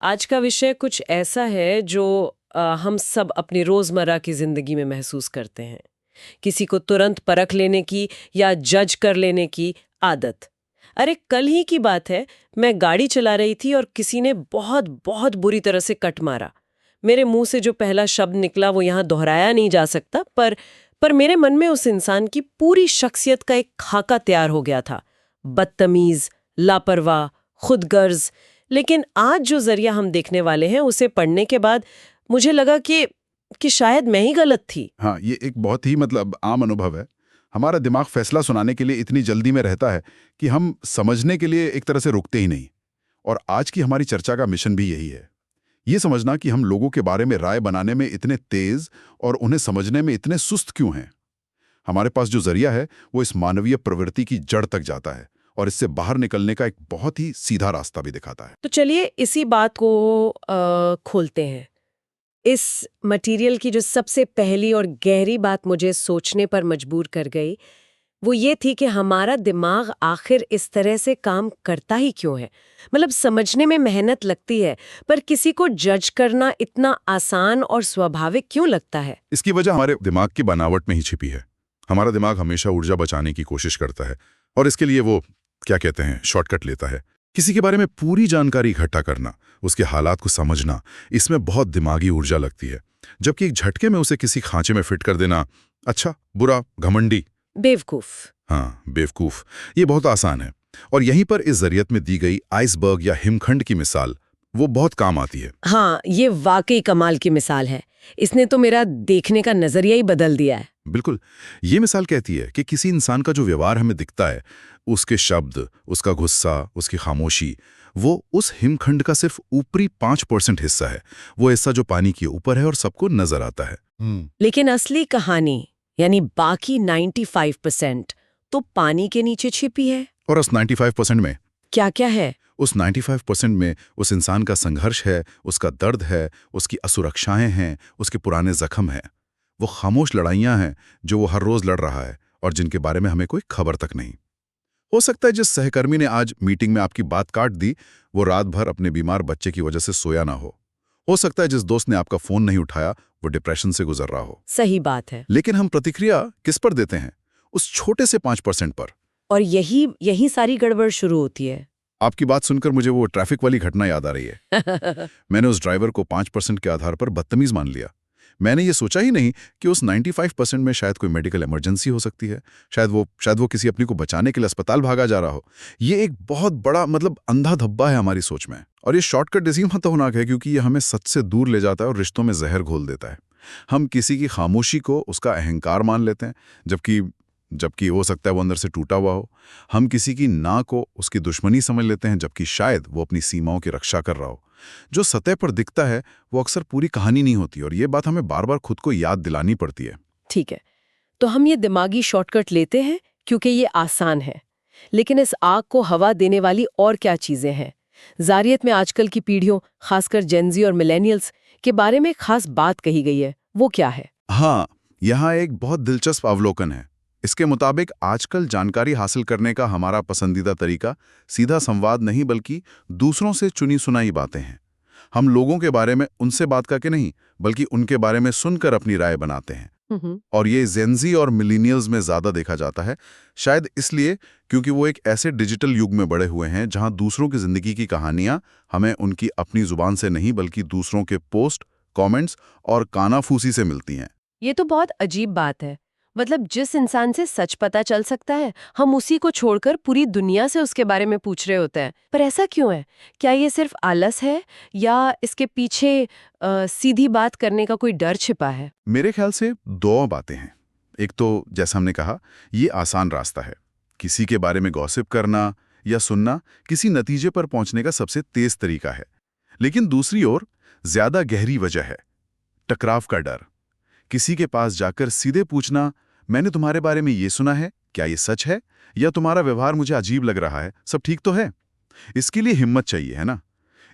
आज का विषय कुछ ऐसा है जो हम सब अपनी रोजमर्रा की जिंदगी में महसूस करते हैं। किसी को तुरंत परख लेने की या जज कर लेने की आदत। अरे कल ही की बात है, मैं गाड़ी चला रही थी और किसी ने बहुत बहुत बुरी तरह से कट मारा। मेरे मुंह से जो पहला शब्द निकला वो यहाँ दोहराया नहीं जा सकता, पर मेरे मन में उस इंसान की पूरी शख्सियत का एक खाका तैयार हो गया था। बदतमीज, लापरवाह, खुदगर्ज। लेकिन आज जो जरिया हम देखने वाले हैं उसे पढ़ने के बाद मुझे लगा कि शायद मैं ही गलत थी। हाँ, ये एक बहुत ही आम अनुभव है। हमारा दिमाग फैसला सुनाने के लिए इतनी जल्दी में रहता है कि हम समझने के लिए एक तरह से रुकते ही नहीं। और आज की हमारी चर्चा का मिशन भी यही है, ये समझना कि हम लोगों के बारे में राय बनाने में इतने तेज और उन्हें समझने में इतने सुस्त क्यों हैं। हमारे पास जो जरिया है वो इस मानवीय प्रवृत्ति की जड़ तक जाता है और इससे बाहर निकलने का एक बहुत ही सीधा रास्ता भी दिखाता है। तो चलिए इसी बात को खोलते हैं। इस मटेरियल की जो सबसे पहली और गहरी बात मुझे सोचने पर मजबूर कर गई वो ये थी कि हमारा दिमाग आखिर इस तरह से काम करता ही क्यों है। मतलब समझने में मेहनत लगती है, पर किसी को जज करना इतना आसान और स्वाभाविक क्यों लगता है? इसकी वजह हमारे दिमाग की बनावट में ही छिपी है। हमारा दिमाग हमेशा ऊर्जा बचाने की कोशिश करता है और इसके लिए वो क्या कहते हैं, शॉर्टकट लेता है। किसी के बारे में पूरी जानकारी इकट्ठा करना, उसके हालात को समझना, इसमें बहुत दिमागी ऊर्जा लगती है। जबकि एक झटके में उसे किसी खांचे में फिट कर देना, अच्छा, बुरा, घमंडी, बेवकूफ। हाँ, बेवकूफ, ये बहुत आसान है। और यहीं पर इस जरियत में दी गई आइसबर्ग या हिमखंड की मिसाल वो बहुत काम आती है। हाँ, ये वाकई कमाल की मिसाल है। इसने तो मेरा देखने का नजरिया ही बदल दिया है। बिल्कुल, ये मिसाल कहती है कि किसी इंसान का जो व्यवहार हमें दिखता है, उसके शब्द, उसका गुस्सा, उसकी खामोशी, वो उस हिमखंड का सिर्फ ऊपरी 5% हिस्सा है। वो हिस्सा जो पानी के ऊपर है और सबको नजर आता है। लेकिन असली कहानी यानी बाकी 95% तो पानी के नीचे छिपी है। और उस 95% में क्या क्या है? उस 95% में उस इंसान का संघर्ष है, उसका दर्द है, उसकी असुरक्षाएं हैं, उसके पुराने जख्म हैं। वो खामोश लड़ाइयां हैं जो वो हर रोज लड़ रहा है और जिनके बारे में हमें कोई खबर तक नहीं। हो सकता है जिस सहकर्मी ने आज मीटिंग में आपकी बात काट दी, वो रात भर अपने बीमार बच्चे की वजह से सोया ना हो सकता है जिस दोस्त ने आपका फोन नहीं उठाया वो डिप्रेशन से गुजर रहा हो। सही बात है। लेकिन हम प्रतिक्रिया किस पर देते हैं? उस छोटे से 5% पर। और यही सारी गड़बड़ शुरू होती है। आपकी बात सुनकर मुझे वो ट्रैफिक वाली घटना याद आ रही है। मैंने उस ड्राइवर को 5% के आधार पर बदतमीज मान लिया। मैंने ये सोचा ही नहीं कि उस 95% में शायद कोई मेडिकल इमरजेंसी हो सकती है। शायद वो किसी अपनी को बचाने के लिए अस्पताल भागा जा रहा हो। ये एक बहुत बड़ा अंधा धब्बा है हमारी सोच में। और ये शॉर्टकट इसी खतरनाक है क्योंकि ये हमें सच से दूर ले जाता है और रिश्तों में जहर घोल देता है। हम किसी की खामोशी को उसका अहंकार मान लेते हैं, जबकि हो सकता है वो अंदर से टूटा हुआ हो। हम किसी की ना को उसकी दुश्मनी समझ लेते हैं, जबकि शायद वो अपनी सीमाओं की रक्षा कर रहा हो। जो सतह पर दिखता है वो अक्सर पूरी कहानी नहीं होती और ये बात हमें बार बार खुद को याद दिलानी पड़ती है। ठीक है, तो हम ये दिमागी शॉर्टकट लेते हैं क्योंकि ये आसान है। लेकिन इस आग को हवा देने वाली और क्या चीजें हैं? जारियत में आजकल की पीढ़ियों, खासकर जेनजी और मिलेनियल्स के बारे में खास बात कही गई है, वो क्या है? हाँ, यहाँ एक बहुत दिलचस्प अवलोकन है। इसके मुताबिक आजकल जानकारी हासिल करने का हमारा पसंदीदा तरीका सीधा संवाद नहीं बल्कि दूसरों से चुनी सुनाई बातें हैं। हम लोगों के बारे में उनसे बात करके नहीं बल्कि उनके बारे में सुनकर अपनी राय बनाते हैं। और ये जेनजी और मिलेनियल्स में ज्यादा देखा जाता है, शायद इसलिए क्योंकि वो एक ऐसे डिजिटल युग में बड़े हुए हैं जहां दूसरों की जिंदगी की कहानियां हमें उनकी अपनी जुबान से नहीं बल्कि दूसरों के पोस्ट, कमेंट्स और कानाफूसी से मिलती हैं। ये तो बहुत अजीब बात है। मतलब जिस इंसान से सच पता चल सकता है, हम उसी को छोड़कर पूरी दुनिया से उसके बारे में पूछ रहे होते हैं। पर ऐसा क्यों है? क्या ये सिर्फ आलस है या इसके पीछे सीधी बात करने का कोई डर छिपा है? मेरे ख्याल से दो बातें हैं। एक तो जैसा हमने कहा, ये आसान रास्ता है। किसी के बारे में गॉसिप करना या सुनना किसी नतीजे पर पहुंचने का सबसे तेज तरीका है। लेकिन दूसरी ओर ज्यादा गहरी वजह है टकराव का डर। किसी के पास जाकर सीधे पूछना, मैंने तुम्हारे बारे में ये सुना है, क्या ये सच है? या तुम्हारा व्यवहार मुझे अजीब लग रहा है, सब ठीक तो है? इसके लिए हिम्मत चाहिए, है ना?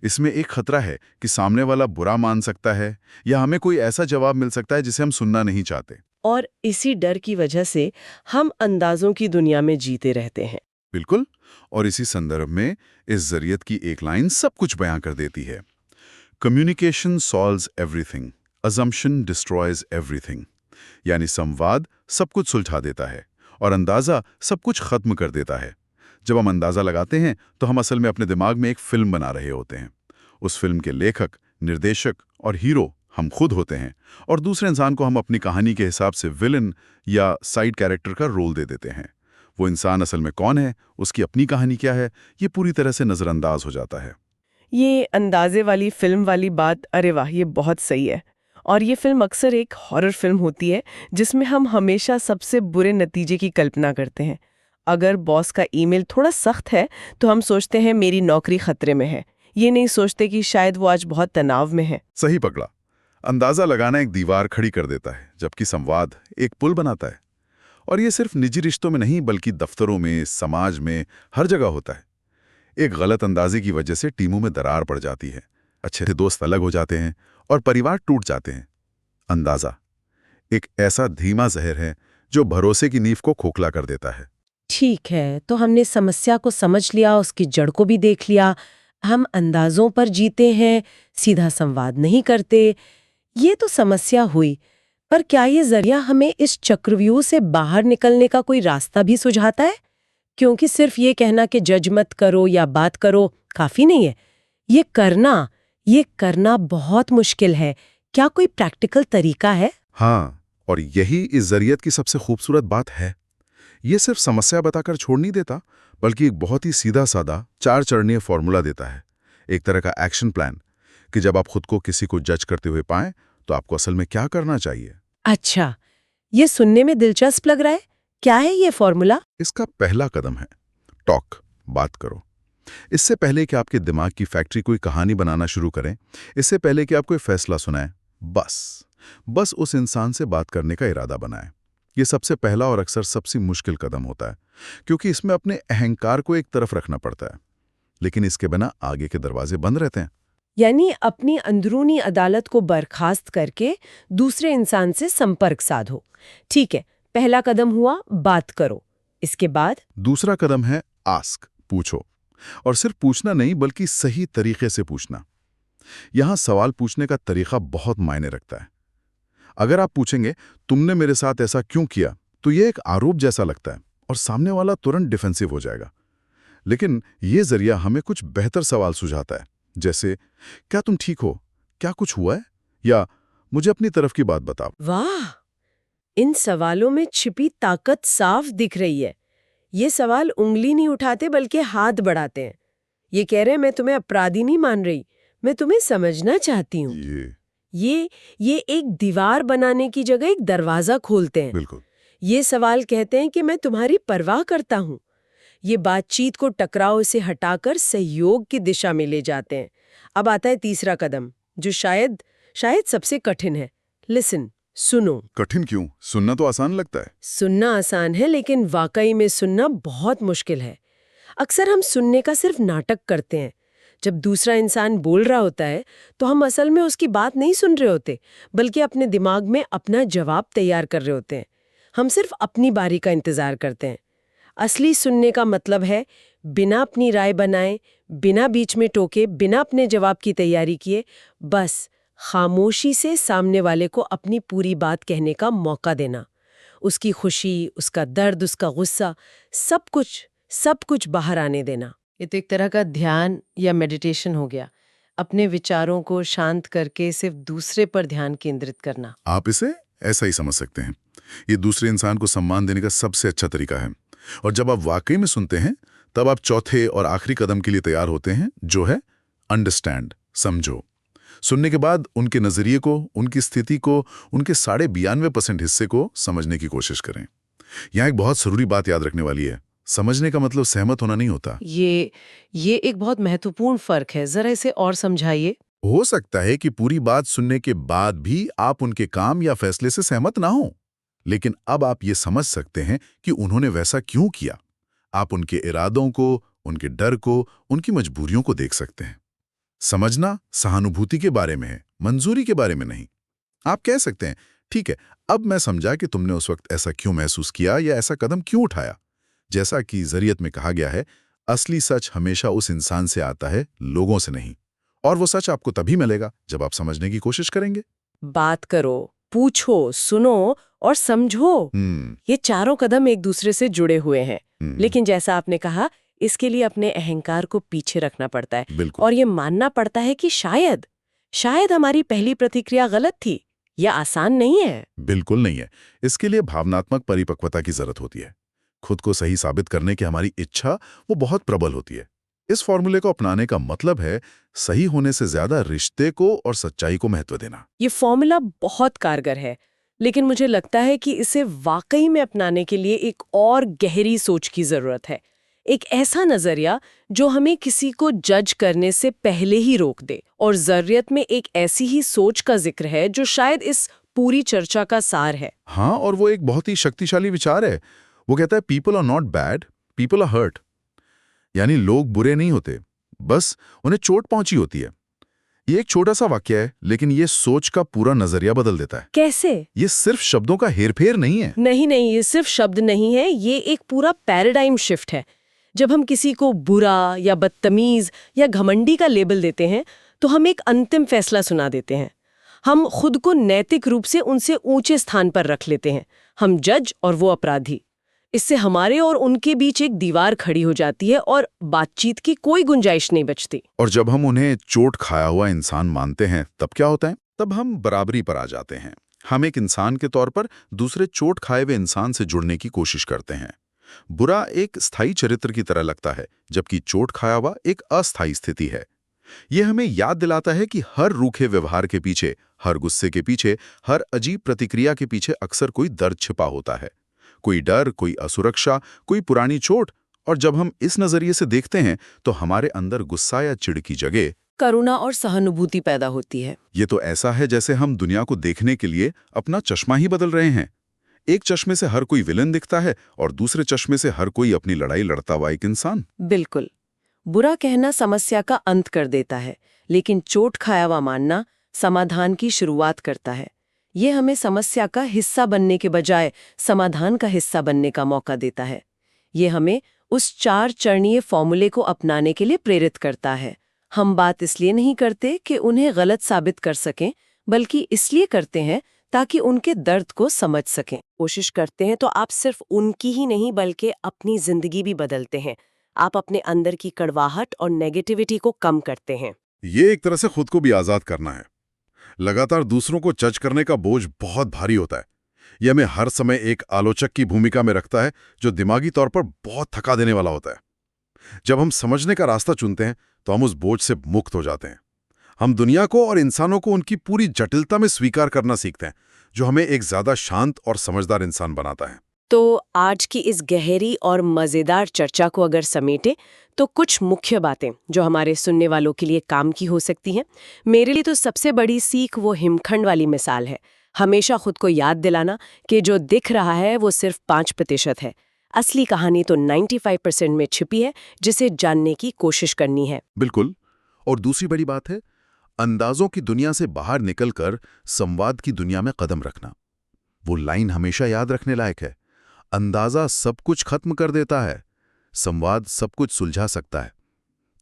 इसमें एक खतरा है कि सामने वाला बुरा मान सकता है या हमें कोई ऐसा जवाब मिल सकता है जिसे हम सुनना नहीं चाहते। और इसी डर की वजह से हम अंदाजों की दुनिया में जीते रहते हैं। बिल्कुल। और इसी संदर्भ में इस जरियत की एक लाइन सब कुछ बयां कर देती है। Communication solves everything, assumption destroys everything. यानी संवाद सब कुछ सुलझा देता है और अंदाजा सब कुछ खत्म कर देता है। जब हम अंदाजा लगाते हैं तो हम असल में अपने दिमाग में एक फिल्म बना रहे होते हैं। उस फिल्म के लेखक, निर्देशक और हीरो हम खुद होते हैं, और दूसरे इंसान को हम अपनी कहानी के हिसाब से विलन या साइड कैरेक्टर का रोल दे देते हैं। वो इंसान असल में कौन है, उसकी अपनी कहानी क्या है, ये पूरी तरह से नज़रअंदाज हो जाता है। ये अंदाजे वाली फिल्म वाली बात, अरे वाह, ये बहुत सही है। और ये फिल्म अक्सर एक हॉरर फिल्म होती है जिसमें हम हमेशा सबसे बुरे नतीजे की कल्पना करते हैं। अगर बॉस का ईमेल थोड़ा सख्त है तो हम सोचते हैं मेरी नौकरी खतरे में है। ये नहीं सोचते कि शायद वो आज बहुत तनाव में है। सही पकड़ा। अंदाजा लगाना एक दीवार खड़ी कर देता है, जबकि संवाद एक पुल बनाता है। और ये सिर्फ निजी रिश्तों में नहीं, बल्कि दफ्तरों में, समाज में, हर जगह होता है। एक गलत अंदाजे की वजह से टीमों में दरार पड़ जाती है, अच्छे से दोस्त अलग हो जाते हैं और परिवार टूट जाते हैं। अंदाजा एक ऐसा धीमा जहर है जो भरोसे की नींव को खोखला कर देता है। ठीक है, तो हमने समस्या को समझ लिया, उसकी जड़ को भी देख लिया। हम अंदाजों पर जीते हैं, सीधा संवाद नहीं करते। ये तो समस्या हुई, पर क्या ये जरिया हमें इस चक्रव्यूह से बाहर निकलने का कोई रास्ता भी सुझाता है? क्योंकि सिर्फ ये कहना कि जज मत करो या बात करो काफी नहीं है। ये करना बहुत मुश्किल है। क्या कोई प्रैक्टिकल तरीका है? हाँ, और यही इस जरियत की सबसे खूबसूरत बात है। ये सिर्फ समस्या बताकर छोड़ नहीं देता, बल्कि एक बहुत ही सीधा साधा 4 चरणीय फॉर्मूला देता है, एक तरह का एक्शन प्लान, कि जब आप खुद को किसी को जज करते हुए पाएं तो आपको असल में क्या करना चाहिए। अच्छा, ये सुनने में दिलचस्प लग रहा है। क्या है ये फॉर्मूला? इसका पहला कदम है टॉक, बात करो। इससे पहले कि आपके दिमाग की फैक्ट्री कोई कहानी बनाना शुरू करें, इससे पहले कि आप कोई फैसला सुनाएं, बस उस इंसान से बात करने का इरादा बनाएं। ये सबसे पहला और अक्सर सबसे मुश्किल कदम होता है, क्योंकि इसमें अपने अहंकार को एक तरफ रखना पड़ता है, लेकिन इसके बिना आगे के दरवाजे बंद रहते हैं। यानी अपनी अंदरूनी अदालत को बर्खास्त करके दूसरे इंसान से संपर्क साधो। ठीक है, पहला कदम हुआ बात करो। इसके बाद दूसरा कदम है आस्क, पूछो। और सिर्फ पूछना नहीं, बल्कि सही तरीके से पूछना। यहां सवाल पूछने का तरीका बहुत मायने रखता है। अगर आप पूछेंगे तुमने मेरे साथ ऐसा क्यों किया, तो यह एक आरोप जैसा लगता है और सामने वाला तुरंत डिफेंसिव हो जाएगा। लेकिन यह जरिया हमें कुछ बेहतर सवाल सुझाता है, जैसे क्या तुम ठीक हो, क्या कुछ हुआ है, या मुझे अपनी तरफ की बात बताओ। वाह, इन सवालों में छिपी ताकत साफ दिख रही है। ये सवाल उंगली नहीं उठाते बल्कि हाथ बढ़ाते हैं। ये कह रहे हैं मैं तुम्हें अपराधी नहीं मान रही, मैं तुम्हें समझना चाहती हूँ। ये एक दीवार बनाने की जगह एक दरवाजा खोलते हैं। बिल्कुल। ये सवाल कहते हैं कि मैं तुम्हारी परवाह करता हूँ। ये बातचीत को टकराव से हटाकर सहयोग की दिशा में ले जाते हैं। अब आता है तीसरा कदम, जो शायद सबसे कठिन है। लिसन, सुनो। कठिन क्यों? सुनना तो आसान लगता है। सुनना आसान है, लेकिन वाकई में सुनना बहुत मुश्किल है। अक्सर हम सुनने का सिर्फ नाटक करते हैं। जब दूसरा इंसान बोल रहा होता है तो हम असल में उसकी बात नहीं सुन रहे होते, बल्कि अपने दिमाग में अपना जवाब तैयार कर रहे होते हैं। हम सिर्फ अपनी बारी का इंतजार करते हैं। असली सुनने का मतलब है बिना अपनी राय बनाए, बिना बीच में टोके, बिना अपने जवाब की तैयारी किए, बस खामोशी से सामने वाले को अपनी पूरी बात कहने का मौका देना। उसकी खुशी, उसका दर्द, उसका गुस्सा, सब कुछ बाहर आने देना। ये तो एक तरह का ध्यान या मेडिटेशन हो गया। अपने विचारों को शांत करके सिर्फ दूसरे पर ध्यान केंद्रित करना। आप इसे ऐसा ही समझ सकते हैं। ये दूसरे इंसान को सम्मान देने का सबसे अच्छा तरीका है। और जब आप वाकई में सुनते हैं, तब आप चौथे और आखिरी कदम के लिए तैयार होते हैं, जो है अंडरस्टैंड, समझो। सुनने के बाद उनके नजरिए को, उनकी स्थिति को, उनके 92% हिस्से को समझने की कोशिश करें। यहाँ एक बहुत जरूरी बात याद रखने वाली है। समझने का मतलब सहमत होना नहीं होता। ये एक बहुत महत्वपूर्ण फर्क है। जरा इसे और समझाइए। हो सकता है कि पूरी बात सुनने के बाद भी आप उनके काम या फैसले से सहमत ना हो, लेकिन अब आप ये समझ सकते हैं कि उन्होंने वैसा क्यों किया। आप उनके इरादों को, उनके डर को, उनकी मजबूरियों को देख सकते हैं। समझना सहानुभूति के बारे में है, मंजूरी के बारे में नहीं। आप कह सकते हैं, ठीक है, अब मैं समझा कि तुमने उस वक्त ऐसा क्यों महसूस किया या ऐसा कदम क्यों उठाया। जैसा कि ज़रियत में कहा गया है, असली सच हमेशा उस इंसान से आता है, लोगों से नहीं। और वो सच आपको तभी मिलेगा जब आप समझने की कोशिश करेंगे। बात करो, पूछो, सुनो और समझो। ये चारों कदम एक दूसरे से जुड़े हुए हैं। लेकिन जैसा आपने कहा, इसके लिए अपने अहंकार को पीछे रखना पड़ता है बिल्कुल। और ये मानना पड़ता है कि शायद हमारी पहली प्रतिक्रिया गलत थी। यह आसान नहीं है। बिल्कुल नहीं है। इसके लिए भावनात्मक परिपक्वता की जरूरत होती है। खुद को सही साबित करने की हमारी इच्छा वो बहुत प्रबल होती है। इस फॉर्मूले को अपनाने का मतलब है सही होने से ज्यादा रिश्ते को और सच्चाई को महत्व देना। ये फॉर्मूला बहुत कारगर है, लेकिन मुझे लगता है कि इसे वाकई में अपनाने के लिए एक और गहरी सोच की जरूरत है। एक ऐसा नजरिया जो हमें किसी को जज करने से पहले ही रोक दे। और जरूरत में एक ऐसी ही सोच का जिक्र है जो शायद इस पूरी चर्चा का सार है। हाँ, और वो एक बहुत ही शक्तिशाली विचार है। वो कहता है people are not bad, people are hurt. यानी लोग बुरे नहीं होते, बस उन्हें चोट पहुंची होती है। ये एक छोटा सा वाक्य है, लेकिन ये सोच का पूरा नजरिया बदल देता है। कैसे? ये सिर्फ शब्दों का हेरफेर नहीं है। नहीं, ये सिर्फ शब्द नहीं है, ये एक पूरा पैराडाइम शिफ्ट है। जब हम किसी को बुरा या बदतमीज या घमंडी का लेबल देते हैं, तो हम एक अंतिम फैसला सुना देते हैं। हम खुद को नैतिक रूप से उनसे ऊंचे स्थान पर रख लेते हैं। हम जज और वो अपराधी। इससे हमारे और उनके बीच एक दीवार खड़ी हो जाती है और बातचीत की कोई गुंजाइश नहीं बचती। और जब हम उन्हें चोट खाया हुआ इंसान मानते हैं, तब क्या होता है? तब हम बराबरी पर आ जाते हैं। हम एक इंसान के तौर पर दूसरे चोट खाए हुए इंसान से जुड़ने की कोशिश करते हैं। बुरा एक स्थायी चरित्र की तरह लगता है, जबकि चोट खाया हुआ एक अस्थायी स्थिति है। यह हमें याद दिलाता है कि हर रूखे व्यवहार के पीछे, हर गुस्से के पीछे, हर अजीब प्रतिक्रिया के पीछे अक्सर कोई दर्द छिपा होता है। कोई डर, कोई असुरक्षा, कोई पुरानी चोट। और जब हम इस नजरिए से देखते हैं, तो हमारे अंदर गुस्सा या चिढ़ की जगह करुणा और सहानुभूति पैदा होती है। ये तो ऐसा है जैसे हम दुनिया को देखने के लिए अपना चश्मा ही बदल रहे हैं। एक चश्मे से हर कोई विलन दिखता है और दूसरे चश्मे से हर कोई अपनी लड़ाई लड़ता हुआ एक इंसान। बिल्कुल। बुरा कहना समस्या का अंत कर देता है, लेकिन चोट खाया हुआ मानना समाधान की शुरुआत करता है। ये हमें समस्या का हिस्सा बनने के बजाय समाधान का हिस्सा बनने का मौका देता है। ये हमें उस 4 चरणीय फॉर्मूले को अपनाने के लिए प्रेरित करता है। हम बात इसलिए नहीं करते कि उन्हें गलत साबित कर सकें, बल्कि इसलिए करते हैं ताकि उनके दर्द को समझ सकें। कोशिश करते हैं तो आप सिर्फ उनकी ही नहीं बल्कि अपनी जिंदगी भी बदलते हैं। आप अपने अंदर की कड़वाहट और नेगेटिविटी को कम करते हैं। ये एक तरह से खुद को भी आजाद करना है। लगातार दूसरों को जज करने का बोझ बहुत भारी होता है। यह हमें हर समय एक आलोचक की भूमिका में रखता है, जो दिमागी तौर पर बहुत थका देने वाला होता है। जब हम समझने का रास्ता चुनते हैं, तो हम उस बोझ से मुक्त हो जाते हैं। हम दुनिया को और इंसानों को उनकी पूरी जटिलता में स्वीकार करना सीखते हैं, जो हमें एक ज्यादा शांत और समझदार इंसान बनाता है। तो आज की इस गहरी और मज़ेदार चर्चा को अगर समेटे, तो कुछ मुख्य बातें जो हमारे सुनने वालों के लिए काम की हो सकती हैं। मेरे लिए तो सबसे बड़ी सीख वो हिमखंड वाली मिसाल है। हमेशा खुद को याद दिलाना कि जो दिख रहा है वो सिर्फ 5% है। असली कहानी तो 95% में छिपी है, जिसे जानने की कोशिश करनी है। बिल्कुल। और दूसरी बड़ी बात है अंदाजों की दुनिया से बाहर निकलकर संवाद की दुनिया में कदम रखना। वो लाइन हमेशा याद रखने लायक है। अंदाजा सब कुछ खत्म कर देता है, संवाद सब कुछ सुलझा सकता है।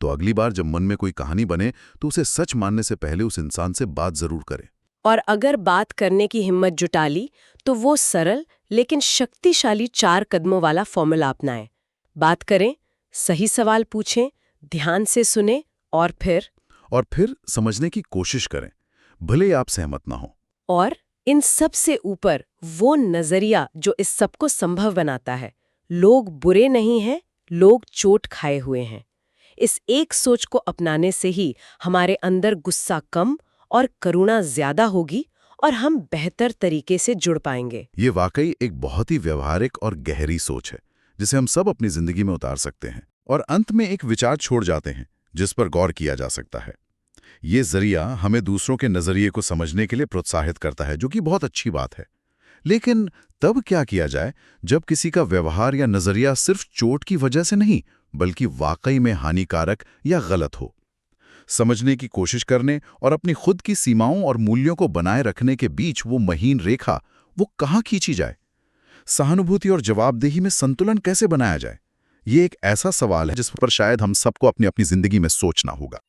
तो अगली बार जब मन में कोई कहानी बने, तो उसे सच मानने से पहले उस इंसान से बात जरूर करें। और अगर बात करने की हिम्मत जुटा ली, तो वो सरल लेकिन शक्तिशाली 4 कदमों वाला फॉर्मूला अपनाएं। बात करें, सही सवाल पूछें, ध्यान से सुने और फिर समझने की कोशिश करें, भले ही आप सहमत ना हो। और इन सब से ऊपर वो नजरिया जो इस सब को संभव बनाता है, लोग बुरे नहीं हैं, लोग चोट खाए हुए हैं। इस एक सोच को अपनाने से ही हमारे अंदर गुस्सा कम और करुणा ज्यादा होगी और हम बेहतर तरीके से जुड़ पाएंगे। ये वाकई एक बहुत ही व्यवहारिक और गहरी सोच है, जिसे हम सब अपनी जिंदगी में उतार सकते हैं। और अंत में एक विचार छोड़ जाते हैं जिस पर गौर किया जा सकता है। ये जरिया हमें दूसरों के नजरिए को समझने के लिए प्रोत्साहित करता है, जो कि बहुत अच्छी बात है। लेकिन तब क्या किया जाए जब किसी का व्यवहार या नजरिया सिर्फ चोट की वजह से नहीं, बल्कि वाकई में हानिकारक या गलत हो? समझने की कोशिश करने और अपनी खुद की सीमाओं और मूल्यों को बनाए रखने के बीच वो महीन रेखा, वो कहाँ खींची जाए? सहानुभूति और जवाबदेही में संतुलन कैसे बनाया जाए? ये एक ऐसा सवाल है जिस पर शायद हम सबको अपनी अपनी जिंदगी में सोचना होगा।